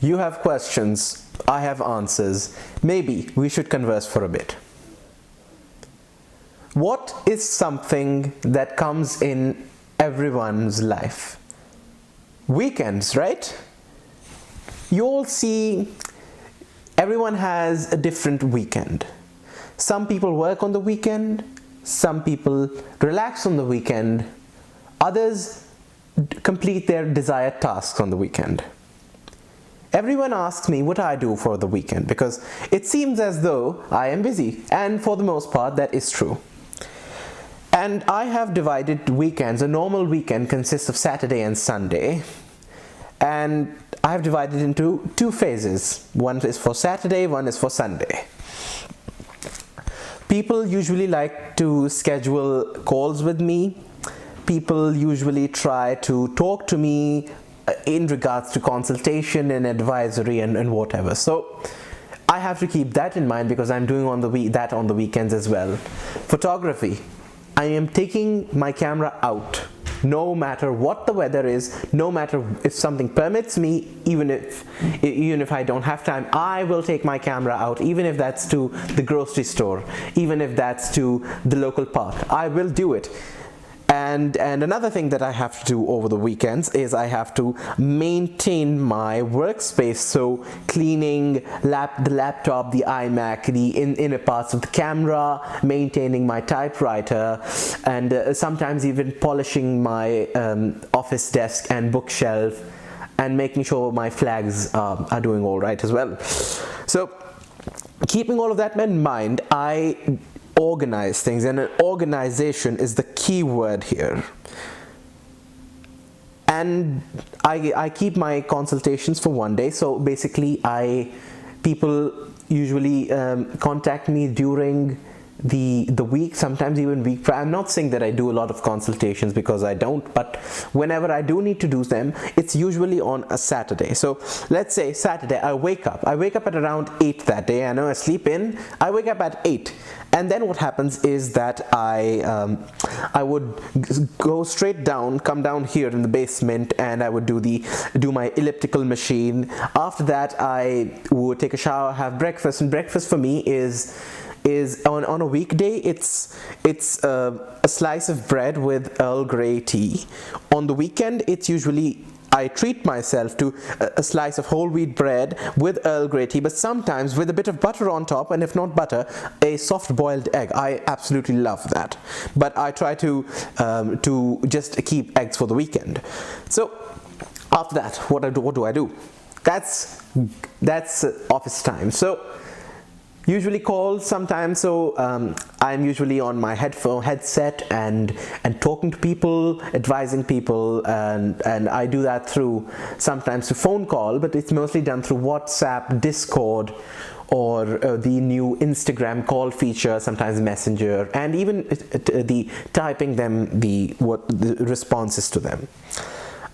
You have questions, I have answers. Maybe we should converse for a bit. What is something that comes in everyone's life? Weekends, right? You all see, everyone has a different weekend. Some people work on the weekend, some people relax on the weekend, others complete their desired tasks on the weekend. Everyone asks me what I do for the weekend because it seems as though I am busy, and for the most part that is true. And I have divided weekends. A normal weekend consists of Saturday and Sunday, and I have divided into two phases. One is for Saturday, one is for Sunday. People usually like to schedule calls with me. People usually try to talk to me in regards to consultation and advisory and whatever. So I have to keep that in mind because I'm doing that on the weekends as well. Photography. I am taking my camera out no matter what the weather is, no matter if something permits me, even if I don't have time, I will take my camera out, even if that's to the grocery store, even if that's to the local park. I will do it. And another thing that I have to do over the weekends is I have to maintain my workspace. So cleaning the laptop, the iMac, the inner parts of the camera, maintaining my typewriter, and sometimes even polishing my office desk and bookshelf, and making sure my flags are doing all right as well. So keeping all of that in mind, I organize things, and an organization is the key word here. And I keep my consultations for one day. So basically people usually contact me during the week, sometimes even week prior. I'm not saying that I do a lot of consultations because I don't, but whenever I do need to do them, it's usually on a Saturday. So let's say Saturday, I wake up at around 8 that day. I know I sleep in, I wake up at 8, and then what happens is that I would go straight down, come down here in the basement, and I would do my elliptical machine. After that, I would take a shower, have breakfast, and breakfast for me is on a weekday it's a slice of bread with Earl Grey tea. On the weekend, it's usually I treat myself to a slice of whole wheat bread with Earl Grey tea, but sometimes with a bit of butter on top, and if not butter, a soft boiled egg. I absolutely love that, but I try to just keep eggs for the weekend. So after that, what do I do? That's office time. So usually calls sometimes, so I'm usually on my headset and talking to people, advising people, and I do that through sometimes through phone call, but it's mostly done through WhatsApp, Discord, or the new Instagram call feature, sometimes Messenger, and even the typing them the responses to them.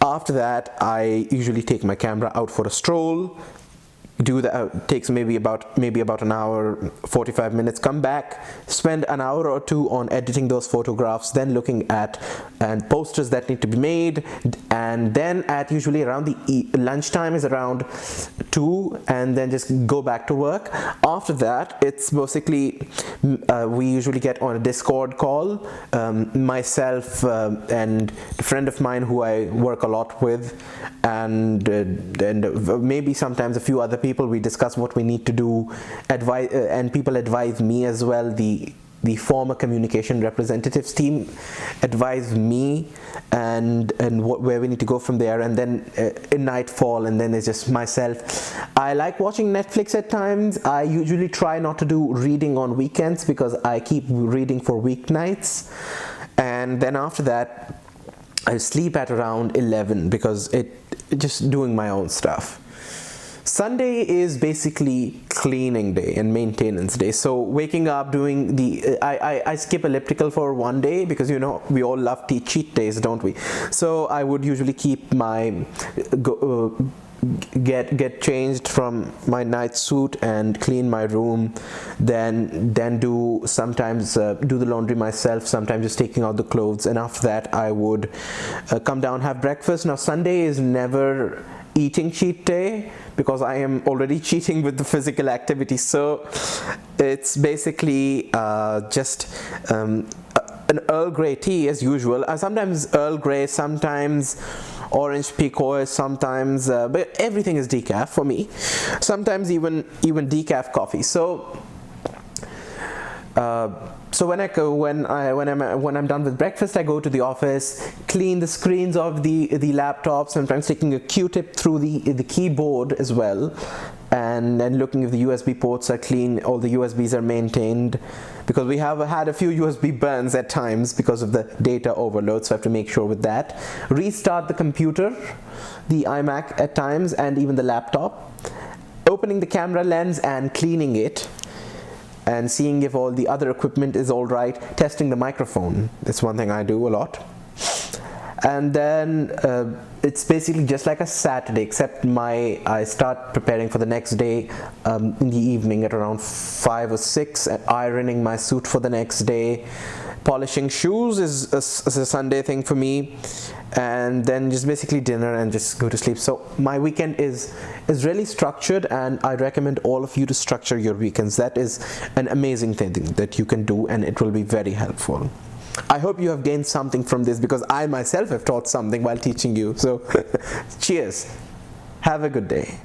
After that, I usually take my camera out for a stroll. Do that, takes maybe about an hour, 45 minutes, come back, spend an hour or two on editing those photographs, then looking at posters that need to be made, and then at usually around the lunchtime is around 2, and then just go back to work. After that, it's basically we usually get on a Discord call, myself and a friend of mine who I work a lot with, and maybe sometimes a few other people. We discuss what we need to do, and people advise me as well. The former communication representatives team advise me and where we need to go from there, and then in nightfall, and then it's just myself. I like watching Netflix at times. I usually try not to do reading on weekends because I keep reading for weeknights, and then after that I sleep at around 11 because just doing my own stuff. Sunday is basically cleaning day and maintenance day. So waking up, doing I skip elliptical for one day because we all love cheat days, don't we? So I would usually keep my get changed from my night suit and clean my room, then sometimes do the laundry myself, sometimes just taking out the clothes, and after that I would come down, have breakfast. Now Sunday is never eating cheat day because I am already cheating with the physical activity. So it's basically just an Earl Grey tea as usual. Sometimes Earl Grey, sometimes orange pekoe, sometimes, but everything is decaf for me. Sometimes even decaf coffee. So when I'm done with breakfast, I go to the office, clean the screens of the laptop, sometimes taking a Q-tip through the keyboard as well, and then looking if the USB ports are clean, all the USBs are maintained, because we have had a few USB burns at times because of the data overload, so I have to make sure with that. Restart the computer, the iMac at times, and even the laptop, opening the camera lens and cleaning it, and seeing if all the other equipment is all right, testing the microphone. That's one thing I do a lot. And then it's basically just like a Saturday, except I start preparing for the next day in the evening at around 5 or 6, ironing my suit for the next day. Polishing shoes is a Sunday thing for me, and then just basically dinner and just go to sleep. So my weekend is really structured, and I recommend all of you to structure your weekends. That is an amazing thing that you can do, and it will be very helpful. I hope you have gained something from this, because I myself have taught something while teaching you. So cheers. Have a good day.